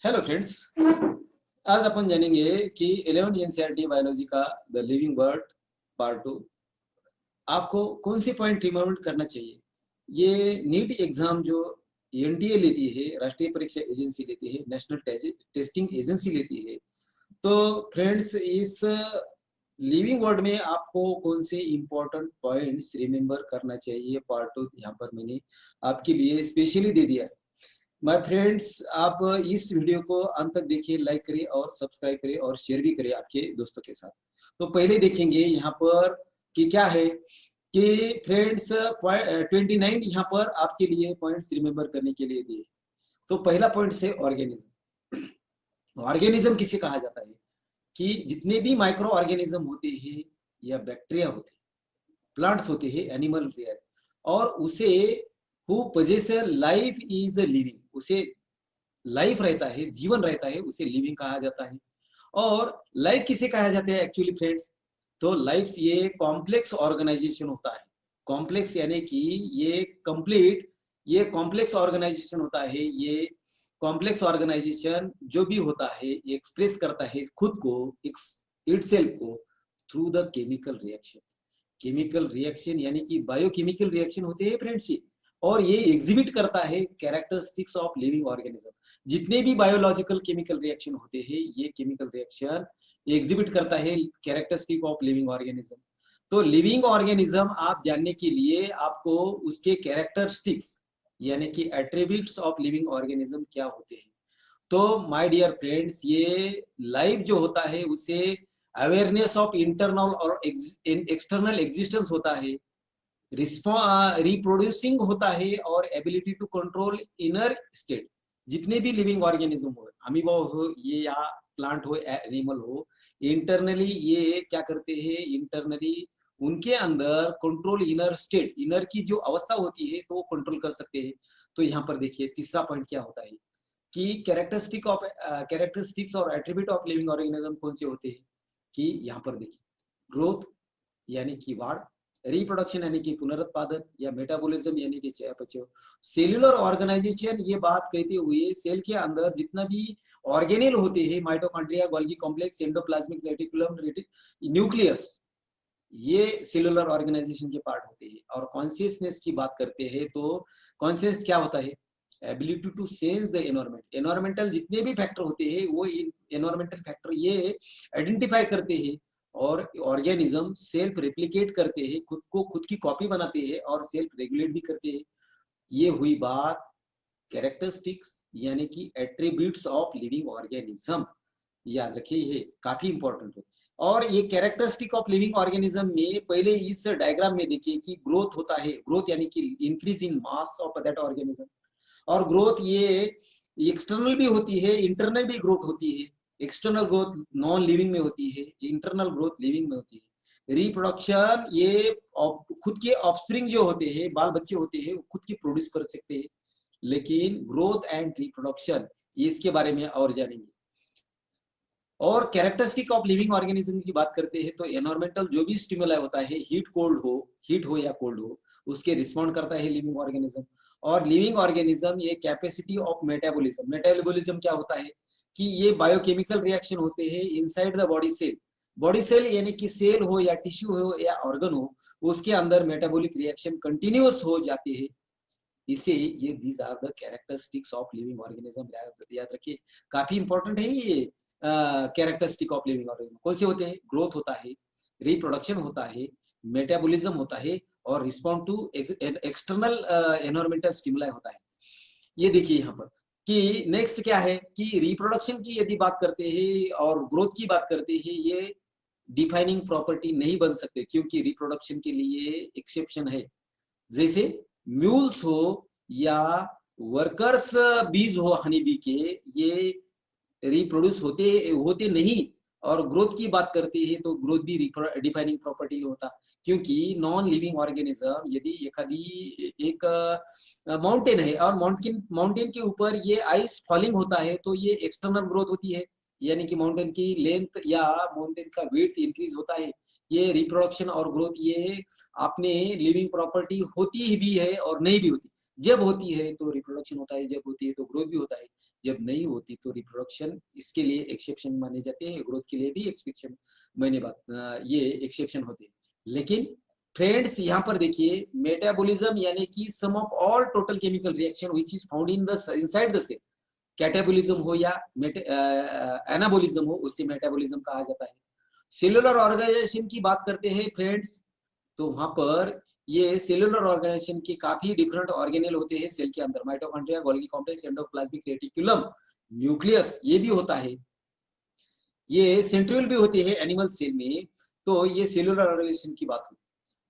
Hello friends, आज अपन जानेंगे कि 11 एनसीईआरटी बायोलॉजी का द लिविंग वर्ड पार्ट 2 आपको कौन से पॉइंट रिमेम्बर करना चाहिए। ये नीट एग्जाम जो एनटीए लेती है, राष्ट्रीय परीक्षा एजेंसी लेती है, नेशनल टेस्टिंग एजेंसी लेती है। तो फ्रेंड्स, इस लिविंग वर्ड में आपको कौन से इंपॉर्टेंट पॉइंट्स रिमेम्बर करना चाहिए, पार्ट 2 यहाँ पर मैंने आपके लिए स्पेशली दे दिया है। माय फ्रेंड्स, आप इस वीडियो को अंत तक देखिए, लाइक करिए और सब्सक्राइब करिए और शेयर भी करिए आपके दोस्तों के साथ। तो पहले देखेंगे यहाँ पर कि क्या है कि फ्रेंड्स 29 यहाँ पर आपके लिए पॉइंट्स रिमेम्बर करने के लिए दिए। तो पहला पॉइंट से ऑर्गेनिज्म। ऑर्गेनिज्म किसे कहा जाता है कि जितने भी माइक्रो ऑर्गेनिज्म होते हैं या बैक्टीरिया होते हैं, प्लांट्स होते हैं, एनिमल रियर, और उसे who possess life is living, उसे लाइफ रहता है, जीवन रहता है, उसे लिविंग कहा जाता है। और लाइफ किसे कहा जाता है एक्चुअली फ्रेंड्स? तो लाइफ ये कॉम्प्लेक्स ऑर्गेनाइजेशन होता है। कॉम्प्लेक्स यानी कि ये कंप्लीट, ये कॉम्प्लेक्स ऑर्गेनाइजेशन होता है। ये कॉम्प्लेक्स ऑर्गेनाइजेशन जो भी होता है एक्सप्रेस करता है खुद को, इटसेल्फ को, through the chemical reaction. Chemical reaction यानी कि बायोकेमिकल रिएक्शन होते हैं फ्रेंड्स, और ये एग्जिबिट करता है कैरेक्टरिस्टिक्स ऑफ लिविंग ऑर्गेनिज्म। जितने भी बायोलॉजिकल केमिकल रिएक्शन होते हैं, ये केमिकल रिएक्शन एग्जिबिट करता है कैरेक्टरिस्टिक ऑफ लिविंग ऑर्गेनिज्म। तो लिविंग ऑर्गेनिज्म आप जानने के लिए आपको उसके कैरेक्टरिस्टिक्स यानी कि एट्रीब्यूट्स ऑफ लिविंग ऑर्गेनिज्म क्या होते हैं। तो माय डियर फ्रेंड्स, ये लाइफ जो होता है उसे अवेयरनेस ऑफ इंटरनल और एक्सटर्नल एग्जिस्टेंस होता है, रिप्रोड्यूसिंग होता है, और ability to control inner state. जितने भी लिविंग ऑर्गेनिज्म हो, अमीबा हो ये या प्लांट हो, एनिमल हो, इंटरनली ये क्या करते हैं, इंटरनली उनके अंदर कंट्रोल इनर स्टेट, इनर की जो अवस्था होती है तो वो कंट्रोल कर सकते हैं। तो यहाँ पर देखिए तीसरा पॉइंट क्या होता है कि कैरेक्टरिस्टिक्स और एट्रीब्यूट ऑफ लिविंग ऑर्गेनिज्म कौन से होते हैं, कि यहाँ पर देखिए ग्रोथ यानी कि वाढ़, रिप्रोडक्शन यानी कि पुनरुत्पादन, या मेटाबॉलिज्म यानी कि चयापचय, सेल्यूलर ऑर्गेनाइजेशन। ये बात कहते हुए सेल के अंदर जितना भी ऑर्गेनेल होते हैं, mitochondria, Golgi complex, endoplasmic reticulum, nucleus, ये सेलुलर ऑर्गेनाइजेशन के पार्ट होते हैं। और कॉन्शियसनेस की बात करते हैं तो कॉन्शियस क्या होता है, ability to sense the environment. Environmental जितने भी फैक्टर होते हैं वो एनवायरमेंटल फैक्टर ये आइडेंटिफाई करते हैं, और ऑर्गेनिज्म सेल्फ रेप्लिकेट करते हैं, खुद को खुद की कॉपी बनाते हैं और सेल्फ रेगुलेट भी करते हैं। ये हुई बात कैरेक्टरिस्टिक्स यानी कि एट्रीब्यूट्स ऑफ लिविंग ऑर्गेनिज्म। याद रखिए, ये काफी इंपॉर्टेंट है। और ये कैरेक्टरिस्टिक ऑफ लिविंग ऑर्गेनिज्म में पहले इस डायग्राम में देखिए कि ग्रोथ होता है, ग्रोथ यानी कि increase in mass of that organism. और ग्रोथ ये एक्सटर्नल भी होती है, इंटरनल भी ग्रोथ होती है। एक्सटर्नल ग्रोथ नॉन लिविंग में होती है, इंटरनल ग्रोथ लिविंग में होती है। रिप्रोडक्शन ये खुद के ऑफस्प्रिंग जो होते हैं, बाल बच्चे होते हैं, खुद की प्रोड्यूस कर सकते हैं। लेकिन ग्रोथ एंड रिप्रोडक्शन इसके बारे में और जानेंगे। और कैरेक्टरिस्टिक ऑफ लिविंग ऑर्गेनिज्म की बात करते हैं तो एनवायरमेंटल जो भी स्टिमुलाई होता है, हीट हो या कोल्ड हो, उसके रिस्पॉन्ड करता है लिविंग ऑर्गेनिज्म। और लिविंग ऑर्गेनिज्म ये कैपेसिटी ऑफ मेटाबॉलिज्म। मेटाबॉलिज्म क्या होता है कि ये बायोकेमिकल रिएक्शन होते हैं inside the body cell. Body cell यानी कि सेल हो या टिश्यू हो या ऑर्गन हो, उसके अंदर मेटाबॉलिक रिएक्शन कंटिन्यूअस हो जाते हैं। इसे ये these are the characteristics of living organism. याद रखिए, काफी इंपॉर्टेंट है ये कैरेक्टरिस्टिक ऑफ लिविंग ऑर्गेनिज्म। कौन से होते हैं? ग्रोथ होता है, रिप्रोडक्शन होता है, मेटाबॉलिज्म होता है, और respond to external environmental stimuli होता है। ये देखिए यहाँ पर कि नेक्स्ट क्या है कि रिप्रोडक्शन की यदि बात करते हैं और ग्रोथ की बात करते हैं, ये डिफाइनिंग प्रॉपर्टी नहीं बन सकते, क्योंकि रिप्रोडक्शन के लिए एक्सेप्शन है। जैसे म्यूल्स हो या वर्कर्स बीज हो हनी बी के, ये रिप्रोड्यूस होते होते नहीं। और ग्रोथ की बात करते हैं तो ग्रोथ भी डिफाइनिंग प्रॉपर्टी होता, क्योंकि नॉन लिविंग ऑर्गेनिज्म यदि एक माउंटेन है और माउंटेन के ऊपर ये आइस फॉलिंग होता है तो ये एक्सटर्नल ग्रोथ होती है, यानी कि माउंटेन की लेंथ या माउंटेन का वेट इंक्रीज होता है। ये रिप्रोडक्शन और ग्रोथ ये आपने लिविंग प्रॉपर्टी होती ही भी है और नहीं भी होती। जब होती है तो रिप्रोडक्शन होता है, जब होती है तो ग्रोथ भी होता है। जब नहीं होती तो रिप्रोडक्शन इसके लिए एक्सेप्शन माने जाते हैं, ग्रोथ के लिए भी एक्सेप्शन माने ये एक्सेप्शन होते हैं। लेकिन फ्रेंड्स यहाँ पर देखिए मेटाबॉलिज्म यानी कि sum of all total chemical reaction which is found in the inside the cell, catabolism हो या एनाबोलिज्म हो, उससे मेटाबॉलिज्म कहा जाता है। सेलुलर ऑर्गेनाइजेशन की बात करते हैं फ्रेंड्स, तो वहां पर ये सेलुलर ऑर्गेनाइजेशन के काफी डिफरेंट ऑर्गेनेल होते हैं सेल के अंदर, mitochondria, Golgi complex, endoplasmic reticulum, nucleus, ये भी होता है, ये सेंट्रियोल भी होते हैं एनिमल सेल में। तो ये सेलुलर ऑर्गेनाइजेशन की बात होती है।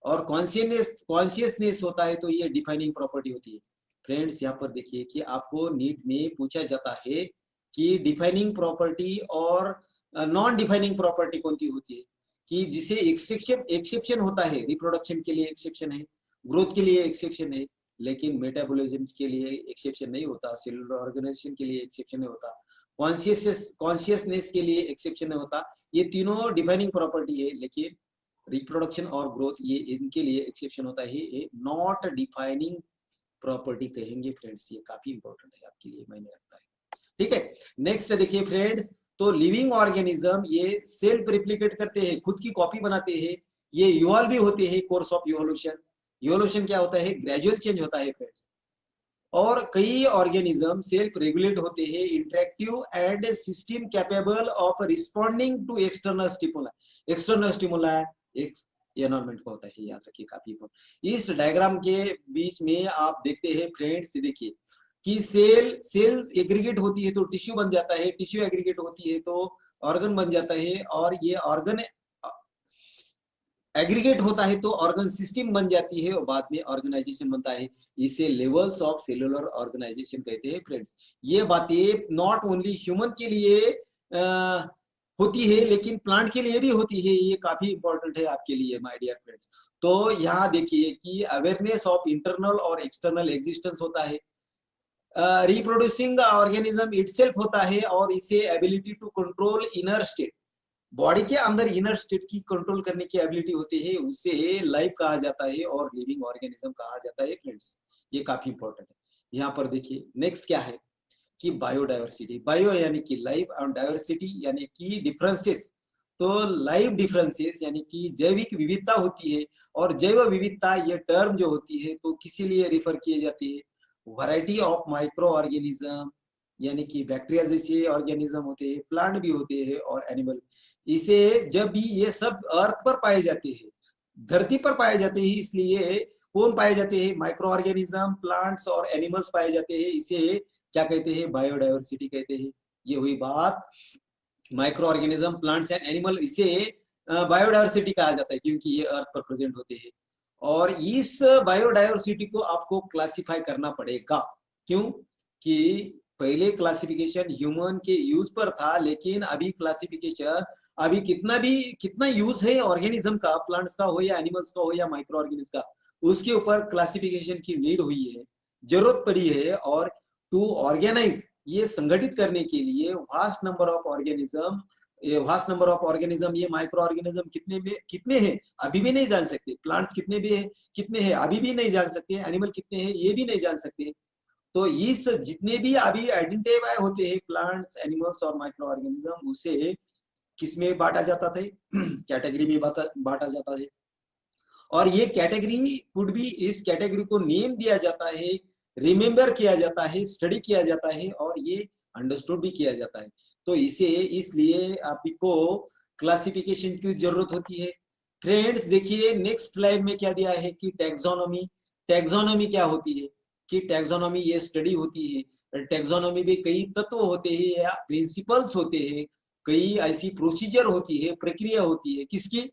और कॉन्शियसनेस होता है तो ये डिफाइनिंग प्रॉपर्टी होती है। फ्रेंड्स यहाँ पर देखिए कि आपको नीट में पूछा जाता है कि डिफाइनिंग प्रॉपर्टी और नॉन डिफाइनिंग प्रॉपर्टी कौन सी होती है, कि जिसे एक्सेप्शन होता है, रिप्रोडक्शन के लिए एक्सेप्शन है, ग्रोथ के लिए एक्सेप्शन है, लेकिन मेटाबॉलिज्म के लिए एक्सेप्शन नहीं होता, सेलुलर ऑर्गेनाइजेशन के लिए एक्सेप्शन नहीं होता, कॉन्शियसनेस के लिए एक्सेप्शन नहीं होता। ये तीनों डिफाइनिंग प्रॉपर्टी है, लेकिन रिप्रोडक्शन और ग्रोथ ये इनके लिए एक्सेप्शन होता है, ये नॉट डिफाइनिंग प्रॉपर्टी कहेंगे फ्रेंड्स। ये काफी इंपॉर्टेंट है आपके लिए, मैंने रखता है, ठीक है। नेक्स्ट देखिए फ्रेंड्स, तो लिविंग ऑर्गेनिज्म ये सेल्फ रिप्लिकेट करते हैं, खुद की कॉपी बनाते हैं, ये इवॉल्व भी होते हैं, कोर्स ऑफ इवोल्यूशन। इवोल्यूशन क्या होता है, ग्रेजुअल चेंज होता है फ्रेंड्स। और कई ऑर्गेनिज्म सेल्फ रेगुलेट होते हैं, interactive and system capable of responding to external stimuli. External stimuli environment को होता है, याद रखिए काफी। इस डायग्राम के बीच में आप देखते हैं फ्रेंड्स, देखिए कि सेल एग्रीगेट होती है तो टिश्यू बन जाता है, टिश्यू एग्रीगेट होती है तो ऑर्गन बन जाता है, और ये ऑर्गन एग्रीगेट होता है तो ऑर्गन सिस्टम बन जाती है और बाद में ऑर्गेनाइजेशन बनता है। इसे लेवल्स ऑफ सेलुलर ऑर्गेनाइजेशन कहते हैं फ्रेंड्स। ये बातें नॉट ओनली ह्यूमन के लिए होती है, लेकिन प्लांट के लिए भी होती है, ये काफी इंपॉर्टेंट है आपके लिए माय डियर फ्रेंड्स। तो यहाँ देखिए कि अवेयरनेस ऑफ इंटरनल और एक्सटर्नल एग्जिस्टेंस होता है, रिप्रोड्यूसिंग ऑर्गेनिज्म इटसेल्फ होता है, और इसे ability to control inner state, body के अंदर इनर स्टेट की कंट्रोल करने की एबिलिटी होती है, उसे लाइफ कहा जाता है और लिविंग ऑर्गेनिज्म कहा जाता है फ्रेंड्स। ये काफी इंपॉर्टेंट है। यहाँ पर देखिए नेक्स्ट क्या है कि बायोडाइवर्सिटी, बायो यानी कि लाइफ और डाइवर्सिटी यानी कि डिफरेंसेस। तो लाइफ डिफरेंसेस यानी कि जैविक विविधता होती है, और जैव विविधता ये टर्म जो होती है तो किसी लिए रिफर किए जाती है, वैरायटी ऑफ माइक्रो ऑर्गेनिज्म, यानी कि बैक्टीरिया जैसे ऑर्गेनिज्म होते हैं, प्लांट भी होते हैं और एनिमल। इसे जब भी ये सब अर्थ पर पाए जाते हैं, धरती पर पाए जाते हैं, इसलिए कौन पाए जाते हैं, माइक्रो ऑर्गेनिज्म, प्लांट्स और एनिमल्स पाए जाते हैं, इसे क्या कहते हैं, बायोडाइवर्सिटी कहते हैं। ये हुई बात micro organism, plants and animal, इसे बायोडाइवर्सिटी कहा जाता है क्योंकि ये अर्थ पर प्रेजेंट होते हैं। और इस बायोडाइवर्सिटी को आपको क्लासिफाई करना पड़ेगा, क्यों कि पहले क्लासिफिकेशन ह्यूमन के यूज पर था, लेकिन अभी क्लासिफिकेशन अभी कितना यूज है ऑर्गेनिज्म का, प्लांट्स का हो या एनिमल्स का हो या माइक्रो ऑर्गेनिज्म का, उसके ऊपर क्लासिफिकेशन की नीड हुई है, जरूरत पड़ी है। और टू ऑर्गेनाइज, ये संगठित करने के लिए वास्ट नंबर ऑफ ऑर्गेनिज्म, ये माइक्रो ऑर्गेनिज्म कितने हैं अभी भी नहीं जान सकते, प्लांट्स कितने हैं अभी भी नहीं जान सकते, एनिमल कितने हैं ये भी नहीं जान सकते। तो इस जितने भी अभी आइडेंटिफाई होते हैं प्लांट्स, एनिमल्स और माइक्रो ऑर्गेनिज्म, उसे किस में बांटा जाता था, कैटेगरी में बांटा जाता है। और ये कैटेगरी कुड भी, इस कैटेगरी को नेम दिया जाता है, रिमेम्बर किया जाता है, स्टडी किया जाता है, और ये अंडरस्टूड भी किया जाता है। तो इसे इसलिए आपको क्लासिफिकेशन की जरूरत होती है। फ्रेंड्स देखिए नेक्स्ट स्लाइड में क्या दिया है कि टैक्सोनॉमी। टैक्सोनॉमी क्या होती है कि टैक्सोनॉमी ये स्टडी होती है, टैक्सोनॉमी में कई तत्व होते हैं या प्रिंसिपल्स होते हैं, कई ऐसी प्रोसीजर होती है, प्रक्रिया होती है, किसकी,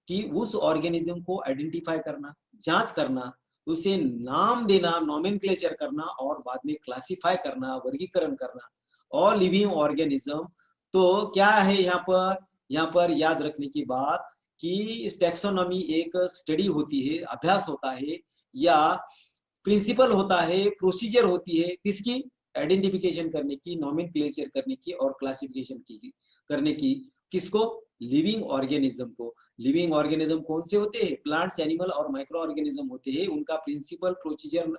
कि उस ऑर्गेनिज्म को आइडेंटिफाई करना, जांच करना, उसे नाम देना, नोमेनक्लेचर करना, और बाद में क्लासिफाई करना, वर्गीकरण करना। और लिविंग ऑर्गेनिज्म तो क्या है यहाँ पर याद रखने की बात कि टैक्सोनॉमी एक स्टडी होती है, अभ्यास होता है, या प्रिंसिपल होता है, प्रोसीजर होती है, किसकी, आइडेंटिफिकेशन करने की, नोमेनक्लेचर करने की, और क्लासिफिकेशन करने की, किसको, लिविंग ऑर्गेनिज्म को। लिविंग ऑर्गेनिज्म कौन से होते हैं, प्लांट्स, एनिमल और माइक्रो ऑर्गेनिज्म होते हैं, उनका प्रिंसिपल, प्रोसीजर,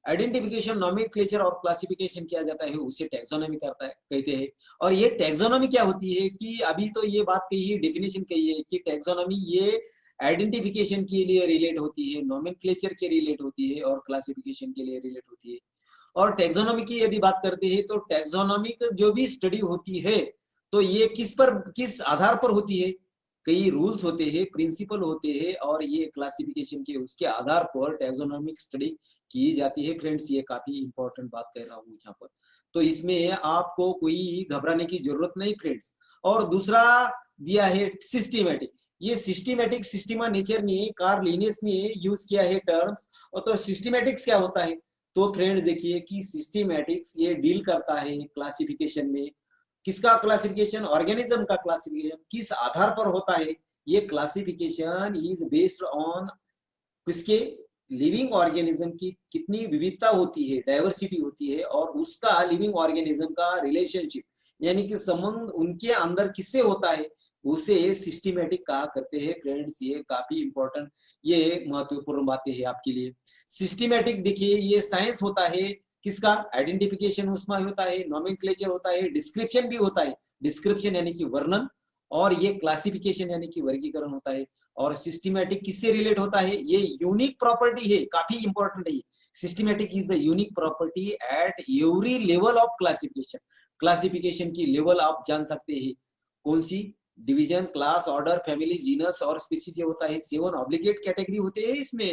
आइडेंटिफिकेशन, नॉमेनक्लेचर और क्लासिफिकेशन किया जाता है, उसे टैक्सोनॉमी करता है कहते हैं। और ये टैक्सोनॉमी क्या होती है कि अभी तो ये बात कही है, डेफिनेशन कही है कि टैक्सोनॉमी ये आइडेंटिफिकेशन के लिए रिलेट होती है, नॉमेनक्लेचर के रिलेट होती है और क्लासिफिकेशन के लिए रिलेट होती है। और टैक्सोनॉमी की यदि बात करते हैं तो टैक्सोनॉमिक जो भी स्टडी होती है तो ये किस आधार पर होती है, कई रूल्स होते हैं, प्रिंसिपल होते हैं और ये क्लासिफिकेशन के उसके आधार पर टैक्सोनॉमिक स्टडी की जाती है फ्रेंड्स। ये काफी इंपॉर्टेंट बात कह रहा हूँ यहाँ पर, तो इसमें आपको कोई घबराने की जरूरत नहीं फ्रेंड्स। और दूसरा दिया है सिस्टमैटिक, ये सिस्टमैटिक सिस्टीमा नेचर ने, कार्ल लिनियस ने यूज किया है टर्म्स। और तो सिस्टमैटिक्स क्या होता है, तो फ्रेंड देखिए कि सिस्टमैटिक्स ये डील करता है क्लासिफिकेशन में। किसका क्लासिफिकेशन, ऑर्गेनिज्म का क्लासिफिकेशन किस आधार पर होता है, ये क्लासिफिकेशन इज बेस्ड ऑन किसके, लिविंग ऑर्गेनिज्म की कितनी विविधता होती है, डाइवर्सिटी होती है, और उसका लिविंग ऑर्गेनिज्म का रिलेशनशिप यानी कि संबंध उनके अंदर किससे होता है, उसे सिस्टमैटिक कहा करते हैं फ्रेंड्स। ये काफी इंपॉर्टेंट, ये महत्वपूर्ण बातें हैं आपके लिए। सिस्टमैटिक देखिए ये साइंस होता है किसका, आइडेंटिफिकेशन उसमें होता है, नॉमेनक्लेचर होता है, डिस्क्रिप्शन भी होता है, डिस्क्रिप्शन यानी कि वर्णन, और ये क्लासिफिकेशन यानी कि वर्गीकरण होता है। और सिस्टमैटिक किससे रिलेट होता है, ये यूनिक प्रॉपर्टी है, काफी इंपॉर्टेंट है। Systematic is the unique property at every level of classification, classification की लेवल आप जान सकते हैं कौन सी, division, class, order, family, genus और स्पीसीज होता है। 7 ऑब्लिगेट कैटेगरी होते हैं इसमें,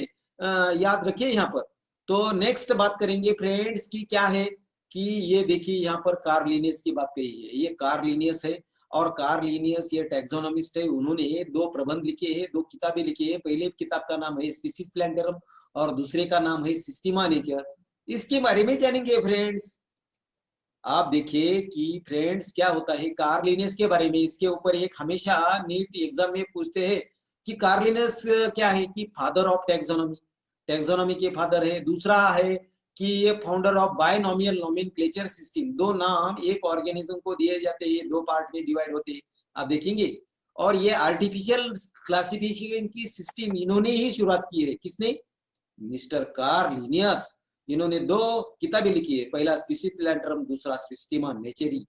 याद रखिए यहाँ पर। तो नेक्स्ट बात करेंगे फ्रेंड्स की क्या है कि ये देखिए यहाँ पर कार्ल लिनियस की बात कही है, ये कार्ल लिनियस है। और कार्ल लिनियस ये टैक्सोनॉमिस्ट है, उन्होंने 2 प्रबंध लिखे हैं, 2 किताबें लिखी है। पहले किताब का नाम है स्पीसीज प्लांटरम और दूसरे का नाम है सिस्टीमा नेचर। इसके बारे में जानेंगे फ्रेंड्स। आप देखिए कि फ्रेंड्स क्या होता है कार्ल लिनियस के बारे में, इसके ऊपर एक हमेशा नीट एग्जाम में पूछते हैं कि कार्ल लिनियस क्या है, कि फादर ऑफ टैक्सोनॉमी, टैक्सोनॉमी के फादर है। दूसरा है कि ये founder of binomial nomenclature system, 2 नाम एक ऑर्गेनिज्म को दिए जाते हैं, 2 पार्ट में डिवाइड होते हैं, आप देखेंगे। और ये आर्टिफिशियल क्लासिफिकेशन की सिस्टम इन्होंने ही शुरुआत की है, किसने, मिस्टर कार्ल लिनियस। इन्होंने 2 किताबें लिखी है, पहला स्पीसीज प्लांटरम, दूसरा सिस्टीमा नेचेरी,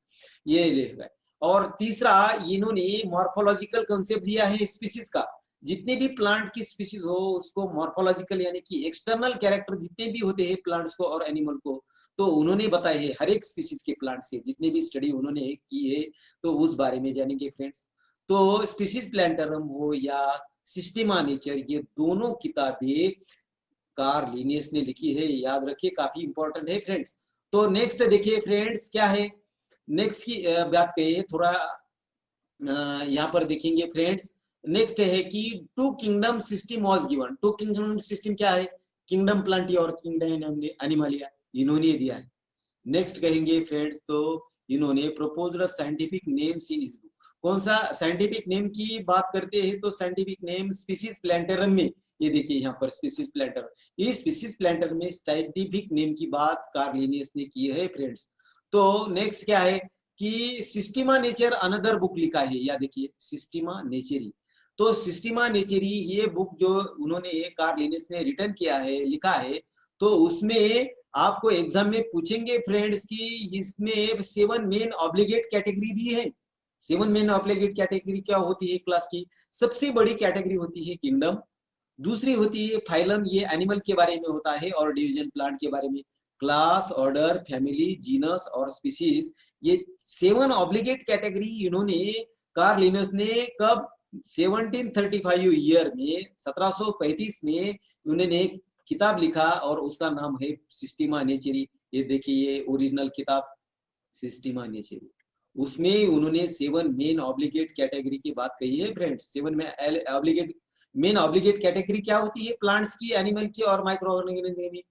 ये लिखा है। और तीसरा इन्होंने मॉर्फोलॉजिकल कंसेप्ट दिया है स्पीसीज का, जितने भी प्लांट की स्पीसीज हो उसको मॉर्फोलॉजिकल यानी कि एक्सटर्नल कैरेक्टर जितने भी होते हैं प्लांट्स को और एनिमल को, तो उन्होंने बताए है हर एक स्पीसीज के प्लांट्स के जितने भी स्टडी उन्होंने की है, तो उस बारे में जानेंगे फ्रेंड्स। तो स्पीसीज प्लांटरम हो या सिस्टीमा नेचर, ये दोनों किताबें कार्ल लिनियस ने लिखी है, याद रखिए काफी इंपॉर्टेंट है फ्रेंड्स। तो नेक्स्ट देखिए फ्रेंड्स क्या है, नेक्स्ट की बात करिए थोड़ा, यहाँ पर देखेंगे फ्रेंड्स। नेक्स्ट है कि 2 kingdom system was given. 2 kingdom system क्या है, किंगडम प्लांटी और किंगडम एनिमलिया, इन्होंने दिया है। नेक्स्ट कहेंगे फ्रेंड्स, तो इन्होंने proposed scientific names in his book. कौन सा साइंटिफिक नेम की बात करते हैं, तो साइंटिफिक नेम स्पीसीज प्लांटरम में, ये देखिए यहाँ पर स्पीसीज प्लांटर, ये स्पीसीज प्लांटर में साइंटिफिक नेम की बात कार्ल लिनियस ने की है फ्रेंड्स। तो नेक्स्ट क्या है कि सिस्टीमा नेचर अनदर बुक लिखा है, या देखिए सिस्टीमा नेचेरी। तो सिस्टीमा नेचेरी ये बुक जो उन्होंने कार्ल लिनियस ने रिटर्न किया है, लिखा है, तो उसमें आपको एग्जाम में पूछेंगे फ्रेंड्स कि इसमें 7 मेन ऑब्लिगेट कैटेगरी दी है। 7 मेन ऑब्लिगेट कैटेगरी क्या होती है क्लास की, सबसे बड़ी कैटेगरी होती है किंगडम, दूसरी होती है फाइलम, ये एनिमल के बारे में होता है, और डिवीजन प्लांट के बारे में, क्लास, ऑर्डर, फैमिली, जीनस और स्पीसीज, ये 7 ऑब्लिगेट कैटेगरी इन्होंने कार्ल लिनियस ने कब, 1735 ईयर में, 1735 में उन्होंने किताब लिखा और उसका नाम है सिस्टीमा नेचेरी। ये देखिए ये ओरिजिनल किताब सिस्टीमा नेचेरी, उसमें उन्होंने 7 मेन ऑब्लिगेट कैटेगरी की बात कही है फ्रेंड्स। 7 में ऑब्लिगेट, मेन ऑब्लिगेट कैटेगरी क्या होती है, प्लांट्स की, एनिमल की और माइक्रो ऑर्गेनिज्म की।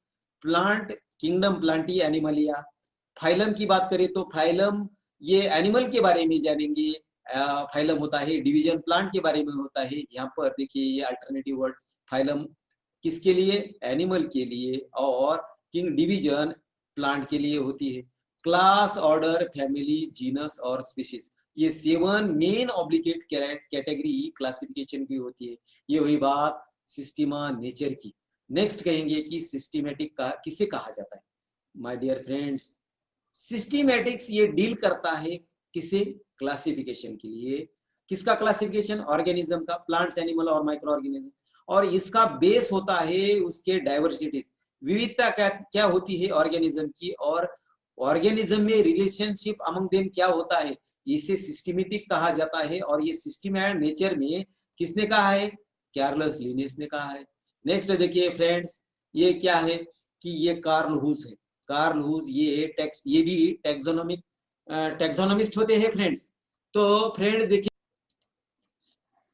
Plant kingdom Plantae Animalia. Phylum की बात करें तो फाइलम ये एनिमल के बारे में जानेंगे, फाइलम होता है डिवीजन प्लांट के बारे में होता है। यहाँ पर देखिए ये अल्टरनेटिव वर्ड, फाइलम किसके लिए, एनिमल के लिए, और किंग डिवीजन प्लांट के लिए होती है। क्लास, ऑर्डर, फैमिली, जीनस और स्पीशीज, ये 7 मेन ऑब्लिगेट कैटेगरी क्लासिफिकेशन की होती है। ये हुई बात सिस्टीमा नेचर की। नेक्स्ट कहेंगे कि सिस्टमेटिक का किसे कहा जाता है। माय डियर फ्रेंड्स, सिस्टमैटिक्स ये डील करता है किसे, क्लासिफिकेशन के लिए। किसका क्लासिफिकेशन, ऑर्गेनिज्म का, प्लांट्स, एनिमल और माइक्रो ऑर्गेनिज्म। और इसका बेस होता है उसके डाइवर्सिटीज, विविधता क्या क्या होती है ऑर्गेनिज्म की, और ऑर्गेनिज्म में रिलेशनशिप अमंग देम क्या होता है, इसे सिस्टमेटिक कहा जाता है। और ये सिस्टमैटिक नेचर में किसने कहा है, चार्ल्स लिनेस ने कहा है। नेक्स्ट देखिए फ्रेंड्स, ये क्या है कि ये कार्ल हुस है। कार्ल हुस ये भी टैक्सोनॉमिक टैक्सोनॉमिस्ट होते हैं फ्रेंड्स। तो फ्रेंड देखिए,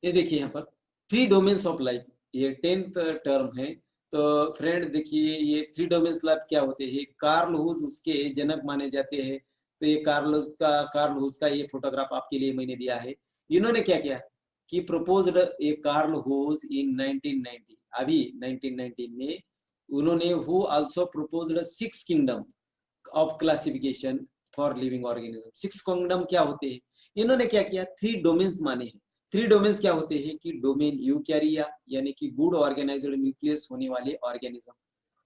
ये देखिए यहाँ पर थ्री डोमेन्स ऑफ लाइफ, ये 10th टर्म है। तो फ्रेंड देखिए ये थ्री डोमेन्स लाइफ क्या होते हैं, कार्ल हुस उसके जनक माने जाते हैं। तो ये कार्ल हुस का ये फोटोग्राफ आपके लिए मैंने दिया है। इन्होंने क्या किया कि proposed A Karl Woese in 1990, अभी 1919 में उन्होंने who also proposed 6 kingdom of classification for living organism. 6 kingdom क्या होते हैं, इन्होंने क्या किया, 3 डोमेन्स माने हैं। 3 डोमेन्स क्या होते हैं कि डोमेन यूकैरिया यानी कि गुड ऑर्गेनाइज्ड न्यूक्लियस होने वाले ऑर्गेनिज्म,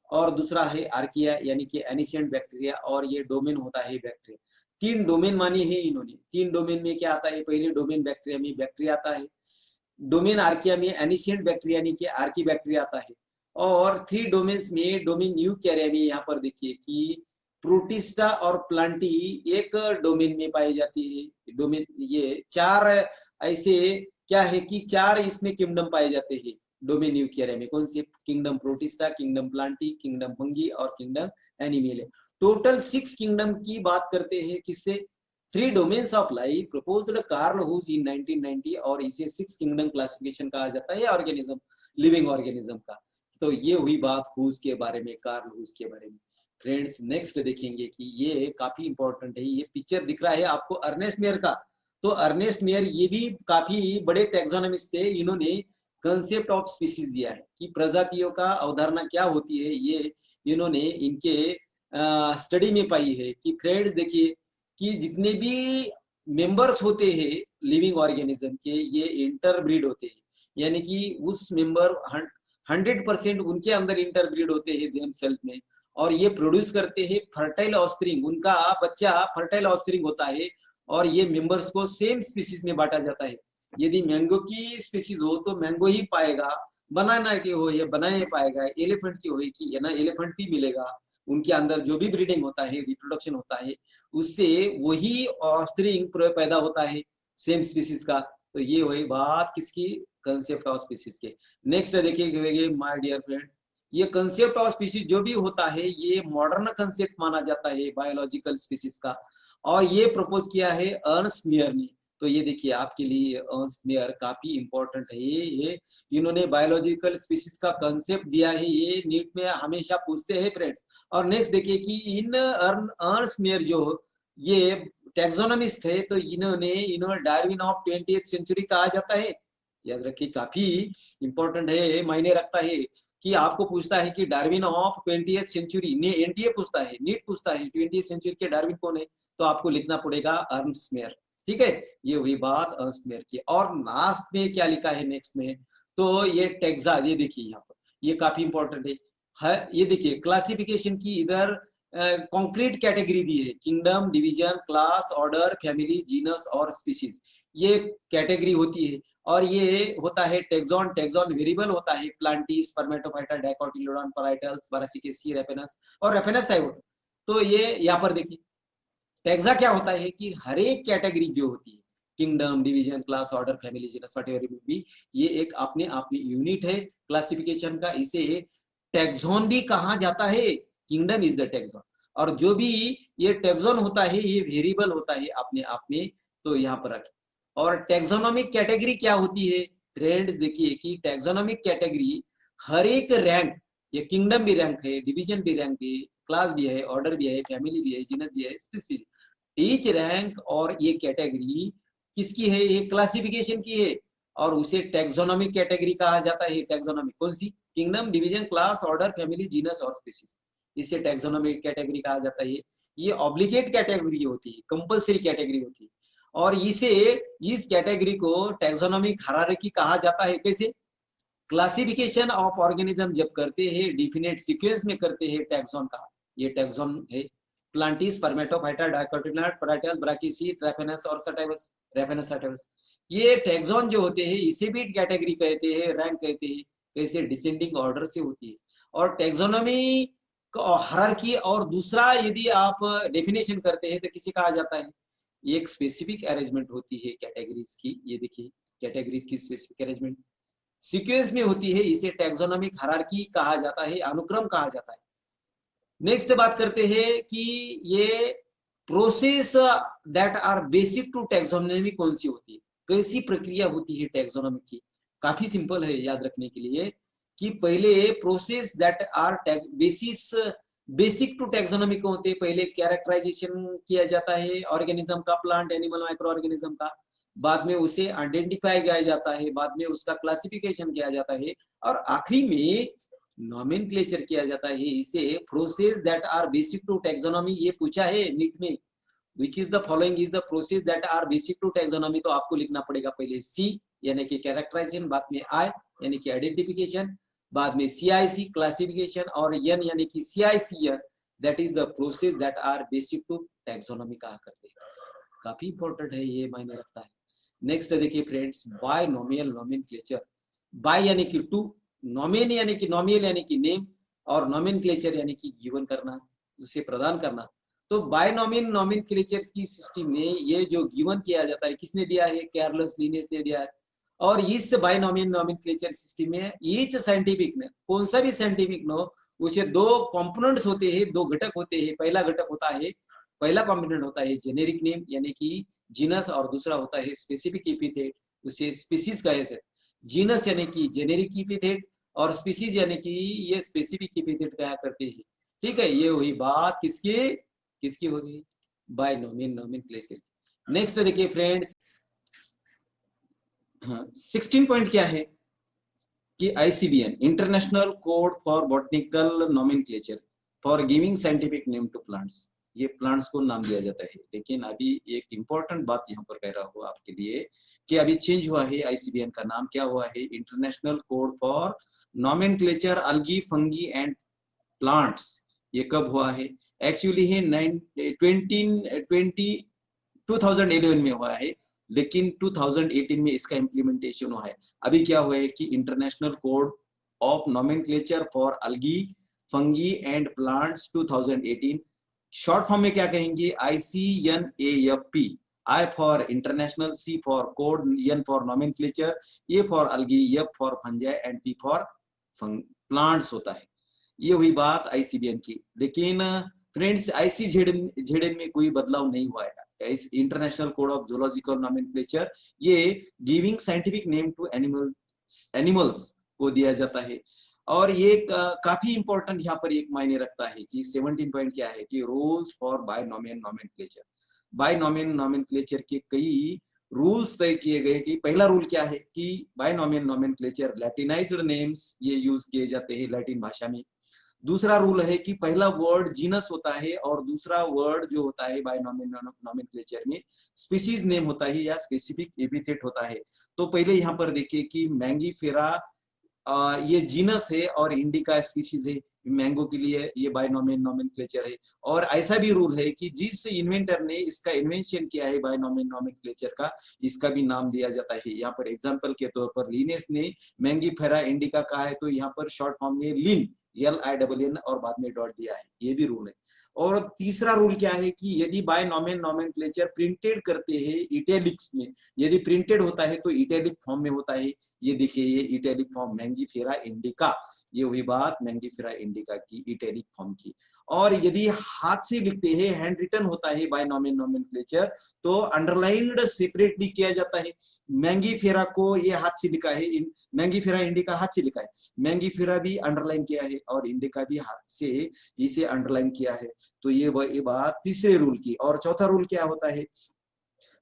और दूसरा है आर्किया यानी कि एनिशियंट बैक्टीरिया, और ये डोमेन होता है बैक्टीरिया। 3 डोमेन माने हैं इन्होंने। 3 डोमेन में क्या आता है, पहले डोमेन बैक्टीरिया में बैक्टीरिया आता है, डोमेन आर्किया में एनिशियंट बैक्टीरिया यानी कि आर्की बैक्टीरिया आता है, और 3 डोमेन्स में डोमेन यूकैरिया में यहाँ पर देखिए कि प्रोटिस्टा और प्लांटी एक डोमेन में पाई जाती है। डोमेन ये 4 ऐसे क्या है कि 4 इसमें किंगडम पाए जाते हैं डोमेन यूकैरिया में। कौन से, kingdom protista, kingdom plantae, kingdom fungi और किंगडम एनिमल। टोटल 6 किंगडम की बात करते हैं किससे, 3 domains of life proposed Carl Woese in 1990, और इसे 6 किंगडम क्लासिफिकेशन कहा जाता है ऑर्गेनिज्म, लिविंग ऑर्गेनिज्म का। तो ये हुई बात हुस के बारे में, कार्ल हुस के बारे में। फ्रेंड्स नेक्स्ट देखेंगे कि ये काफी इंपॉर्टेंट है, ये पिक्चर दिख रहा है आपको अर्नेस्ट मेयर का। तो अर्नेस्ट मेयर ये भी काफी बड़े टैक्सोनॉमिस्ट थे, इन्होंने कंसेप्ट ऑफ स्पीसीज दिया है कि प्रजातियों का अवधारणा क्या होती है, ये इन्होंने इनके स्टडी में पाई है। कि फ्रेंड्स देखिए कि जितने भी मेंबर्स होते हैं लिविंग ऑर्गेनिज्म के, ये इंटरब्रीड होते हैं, यानी कि उस मेंबर 100% उनके अंदर इंटरब्रीड होते हैं देमसेल्फ में, और ये प्रोड्यूस करते हैं फर्टाइल ऑफस्प्रिंग, उनका बच्चा फर्टाइल ऑफस्प्रिंग होता है, और ये मेंबर्स को सेम स्पीसीज में बांटा जाता है। यदि मैंगो की स्पीसीज हो तो मैंगो ही पाएगा, बनाना की हो ये बना ही पाएगा, एलिफेंट की होगी ये ना एलिफेंट भी मिलेगा। उनके अंदर जो भी ब्रीडिंग होता है, रिप्रोडक्शन होता है, उससे वही ऑफस्प्रिंग पैदा होता है सेम स्पीसीज का। तो ये वही बात किसकी, कंसेप्ट ऑफ स्पीसीज के। नेक्स्ट देखिए माय डियर फ्रेंड, ये कंसेप्ट ऑफ स्पीसीज जो भी होता है ये मॉडर्न कंसेप्ट माना जाता है बायोलॉजिकल स्पीसीज का, और ये प्रपोज किया है अर्नस्ट मेयर ने। तो ये देखिए आपके लिए अर्नस्ट मेयर काफी इंपॉर्टेंट है, ये इन्होंने बायोलॉजिकल स्पीसीज का कंसेप्ट दिया है, ये नीट में हमेशा पूछते हैं फ्रेंड्स। और नेक्स्ट देखिए कि इन अर्नस्ट मेयर जो ये टैक्सोनॉमिस्ट है, तो इन्होंने डार्विन ऑफ 20th सेंचुरी कहा जाता है। याद रखिए काफी इंपॉर्टेंट है, मायने रखता है कि आपको पूछता है कि डार्विन ऑफ 20th सेंचुरी ने, एनटीए पूछता है, नीट पूछता है 20th सेंचुरी के डार्विन कौन है, तो आपको लिखना पड़ेगा अर्नस्ट मेयर। ठीक है, ये हुई बात अर्नस्ट मेयर की। और लास्ट में क्या लिखा है नेक्स्ट में, तो ये टेक्सा, ये देखिए यहाँ पर ये काफी इंपॉर्टेंट है। ये देखिए क्लासिफिकेशन की इधर कॉन्क्रीट कैटेगरी दी है, kingdom, division, class, order, family, genus और स्पीशीज, ये कैटेगरी होती है। और ये होता है टेक्सॉन, टेक्सॉन वेरिएबल होता है, प्लांटी, स्पर्मेटोफाइटा, डाइकोटिलोडॉन, पराइटल्स, ब्रासिकेसी, रेफेनस और रेफेनस साइगोट। तो ये यहाँ पर देखिए टेक्सा क्या होता है कि हर एक कैटेगरी जो होती है, kingdom, division, class, order, family, genus whatever it be, ये एक अपने आप में यूनिट है क्लासिफिकेशन का, इसे टैक्सॉन भी कहा जाता है। किंगडम इज द टैक्सॉन, और जो भी ये टैक्सॉन होता है ये वेरिएबल होता है अपने आप में। तो यहाँ पर रखें। और टैक्सोनॉमिक कैटेगरी क्या होती है फ्रेंड्स, देखिए कि टैक्सोनॉमिक कैटेगरी हर एक रैंक, ये किंगडम भी रैंक है, डिवीजन भी रैंक है, क्लास भी है, ऑर्डर भी है, फैमिली भी है, जीनस भी है, स्पीसीज, ईच रैंक और ये कैटेगरी किसकी है, ये क्लासिफिकेशन की है, और उसे टैक्सोनॉमिक कैटेगरी कहा जाता है। टैक्सोनॉमिक कौन सी, kingdom, division, class, order, family, genus और स्पीसीज, इसे टैक्सोनॉमिक कैटेगरी कहा जाता है। ये ऑब्लिगेट कैटेगरी होती है, कंपल्सरी कैटेगरी होती है, और इसे, इस कैटेगरी को टैक्सोनॉमिक हायरार्की कहा जाता है। कैसे, क्लासिफिकेशन ऑफ ऑर्गेनिज्म जब करते हैं डिफिनेट सीक्वेंस में करते हैं टैक्सॉन का, ये टैक्सॉन है, प्लांटिस, स्पर्मेटोफाइटा, डाइकोटिलेडोन, पैराटाइल, ब्राकिसीड, रेफेनस और सटाइवस, रेफेनस सटाइवस। ये टैक्सॉन जो होते हैं इसे भी कैटेगरी कहते हैं, रैंक कहते हैं, कैसे डिसेंडिंग ऑर्डर से होती है। और टैक्सोनॉमी हायरार्की और दूसरा यदि आप डेफिनेशन करते हैं तो किसे कहा जाता है, एक स्पेसिफिक अरेंजमेंट होती है कैटेगरीज की, ये देखिए कैटेगरीज की स्पेसिफिक अरेंजमेंट सीक्वेंस में होती है, इसे टैक्सोनॉमिक हायरार्की कहा जाता है, अनुक्रम कहा जाता है। नेक्स्ट बात करते हैं कि ये process that are basic to taxonomy कौन सी होती है, कैसी प्रक्रिया होती है टैक्सोनॉमी की। काफी सिंपल है याद रखने के लिए कि पहले process that are basic to taxonomy को होते हैं, पहले कैरेक्टराइजेशन किया जाता है ऑर्गेनिज्म का, प्लांट, एनिमल, माइक्रो ऑर्गेनिज्म का, बाद में उसे आइडेंटिफाई किया जाता है, बाद में उसका क्लासिफिकेशन किया जाता है, और आखिरी में नॉमेनक्लेचर किया जाता है। इसे process that are basic to taxonomy, ये पूछा है नीट में, which is the following is the process that are basic to taxonomy, तो आपको लिखना पड़ेगा पहले सी यानी कि कैरेक्टराइजेशन, बाद में आई यानी कि आइडेंटिफिकेशन, बाद में CIC क्लासिफिकेशन, और एन यानी कि CICR, that is the process that are basic to taxonomy कहा करते हैं। काफी इंपॉर्टेंट है, ये मायने रखता है। नेक्स्ट देखिए फ्रेंड्स, बायनोमियल नोमेनक्लेचर। बाय यानी कि टू, नोमेन यानी कि नोमियल यानी कि नेम, और नोमेनक्लेचर यानी कि गिवन करना, उसे प्रदान करना। तो बायनोमियल नोमेनक्लेचर की सिस्टम में ये जो गिवन किया जाता है किसने दिया है, कार्लस लिनेस ने दिया है। और इस बायनोमियल नोमेनक्लेचर सिस्टम में ईच साइंटिफिक में, कौन सा भी साइंटिफिक नो, उसे दो कंपोनेंट्स होते हैं, दो घटक होते हैं। पहला घटक होता है, पहला कंपोनेंट होता है जेनेरिक नेम यानी कि जीनस, और दूसरा होता है स्पेसिफिक एपिथेट, उसे स्पीसीज कहे से। जीनस यानी कि जेनेरिक एपिथेट, और स्पीसीज यानी कि ये स्पेसिफिक एपिथेट कहा करते हैं। ठीक है, ये हुई बात किसकी किसकी होगी, बायनोमियल नोमेनक्लेचर। नेक्स्ट देखिए फ्रेंड्स, हाँ 16 पॉइंट क्या है कि ICBN international code for botanical nomenclature for giving scientific name to plants, ये प्लांट्स को नाम दिया जाता है। लेकिन अभी एक इंपॉर्टेंट बात यहाँ पर कह रहा हूँ आपके लिए कि अभी चेंज हुआ है, ICBN का नाम क्या हुआ है, international code for nomenclature algae fungi and plants. ये कब हुआ है, एक्चुअली है 2011 में हुआ है, लेकिन 2018 में इसका इम्प्लीमेंटेशन हुआ है। अभी क्या हुआ है कि international code of nomenclature for algae fungi and plants 2018, short form में क्या कहेंगे, ICNAFP, I for international, C for code, N for nomenclature, A for algae, F for fungi and P for plants होता है। ये हुई बात ICBN की। लेकिन फ्रेंड्स ICZN में कोई बदलाव नहीं हुआ है। इस international code of zoological nomenclature, ये giving scientific name to animals को दिया जाता है। और ये काफी इंपॉर्टेंट यहाँ पर एक मायने रखता है कि 17 पॉइंट क्या है कि rules for binomial nomenclature. Binomial nomenclature के कई रूल्स तय किए गए कि पहला रूल क्या है कि बायनोमियल नोमेनक्लेचर लैटिनाइज्ड नेम्स ये यूज किए जाते हैं लैटिन भाषा में। दूसरा रूल है कि पहला वर्ड जीनस होता है, और दूसरा वर्ड जो होता है बायनोमियल नोमेनक्लेचर में स्पीसीज नेम होता है या स्पेसिफिक एपिथेट होता है। तो पहले यहाँ पर देखिए कि मैंगीफेरा ये जीनस है और इंडिका स्पीशीज है, मैंगो के लिए ये बायनोमियल नोमेनक्लेचर है। और ऐसा भी रूल है कि जिस इन्वेंटर ने इसका इन्वेंशन किया है बायनोमियल नोमेनक्लेचर का, इसका भी नाम दिया जाता है। यहाँ पर एग्जांपल के तौर पर लिनेस ने मैंगीफेरा इंडिका कहा है, तो यहाँ पर शॉर्ट फॉर्म में लिन, LINN और बाद में डॉट दिया है, ये भी रूल है। और तीसरा रूल क्या है कि यदि बायनोमियल नोमेनक्लेचर प्रिंटेड करते हैं इटैलिक्स में, यदि प्रिंटेड होता है तो इटैलिक फॉर्म में होता है। ये देखिए ये इटैलिक फॉर्म मैंगीफेरा इंडिका, ये हुई बात मैंगीफेरा इंडिका की इटैलिक फॉर्म की। और यदि हाथ से लिखते हैं, हैंड रिटन होता है बायनोमियल नोमेनक्लेचर, तो अंडरलाइंड सेपरेटली किया जाता है। मैंगीफेरा को ये हाथ से लिखा है, मैंगीफेरा इंडिका हाथ से लिखा है, मैंगीफेरा भी अंडरलाइन किया है और इंडिका भी हाथ से इसे अंडरलाइन किया है। तो ये बात तीसरे रूल की। और चौथा रूल क्या होता है,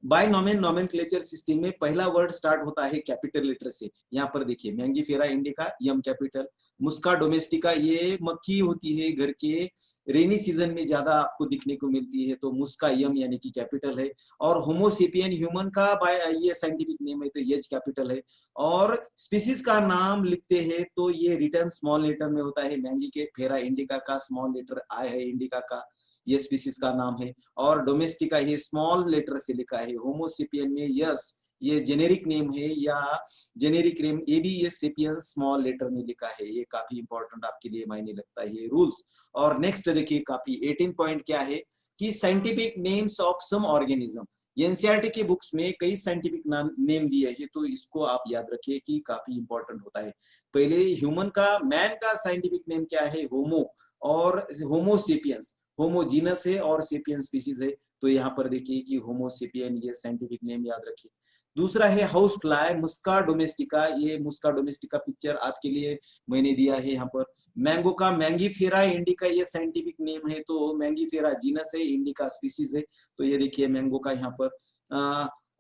बायनोमियल नोमेनक्लेचर सिस्टम में पहला वर्ड स्टार्ट होता है कैपिटल लेटर से। यहाँ पर देखिए मैंगीफेरा इंडिका M कैपिटल, मुस्का डोमेस्टिका, ये मक्खी होती है घर के, रेनी सीजन में ज्यादा आपको दिखने को मिलती है, तो मुस्का यम यानी कि कैपिटल है। और होमोसेपियन ह्यूमन का ये साइंटिफिक नेम है, तो एच कैपिटल है। और स्पीसीज का नाम लिखते हैं तो ये रिटर्न स्मॉल लेटर में होता है। मैंगी के फेरा इंडिका का स्मॉल लेटर आई है, इंडिका का ये स्पीसीज का नाम है। और डोमेस्टिका ये स्मॉल लेटर से लिखा है। होमोसेपियन में यस ये जेनेरिक नेम है, या जेनेरिक नेम एबीएस सेपियन स्मॉल लेटर में लिखा है। ये काफी इंपॉर्टेंट आपके लिए मायने लगता है ये रूल्स। और नेक्स्ट देखिए काफी 18 पॉइंट क्या है कि scientific names of some organism. NCERT के बुक्स में कई साइंटिफिक नेम दिए हैं, तो इसको आप याद रखिए कि काफी इंपॉर्टेंट होता है। पहले ह्यूमन का, मैन का साइंटिफिक नेम क्या है, होमो, और होमोसेपियंस, होमो जीनस है और सेपियन स्पीसीज है। तो यहाँ पर देखिए कि होमोसेपियन ये साइंटिफिक नेम याद रखिए। दूसरा है हाउस फ्लाई, मुस्का डोमेस्टिका, ये मुस्का डोमेस्टिका पिक्चर आपके लिए मैंने दिया है यहाँ पर। मैंगो का मैंगीफेरा इंडिका ये साइंटिफिक नेम है, तो मैंगीफेरा जीनस है, इंडिका स्पीसीज है। तो ये देखिए मैंगो का यहाँ पर।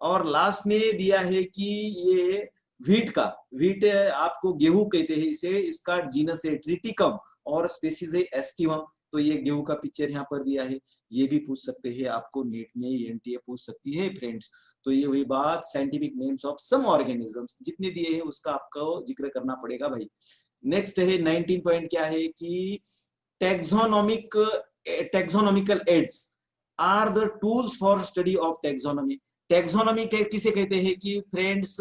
और लास्ट में दिया है कि ये व्हीट का, व्हीट आपको गेहूं कहते हैं इसे, इसका जीनस है ट्रिटिकम और स्पीसीज है एस्टिवम। तो ये गेहूं का पिक्चर यहाँ पर दिया है। ये भी पूछ सकते हैं आपको नीट में, एनटीए पूछ सकती है फ्रेंड्स। तो ये हुई बात scientific names of some organisms, जितने दिए हैं उसका आपको जिक्र करना पड़ेगा भाई। नेक्स्ट है 19 पॉइंट क्या है कि taxonomical aids are the tools for study of taxonomy. Taxonomy किसे कहते हैं कि फ्रेंड्स,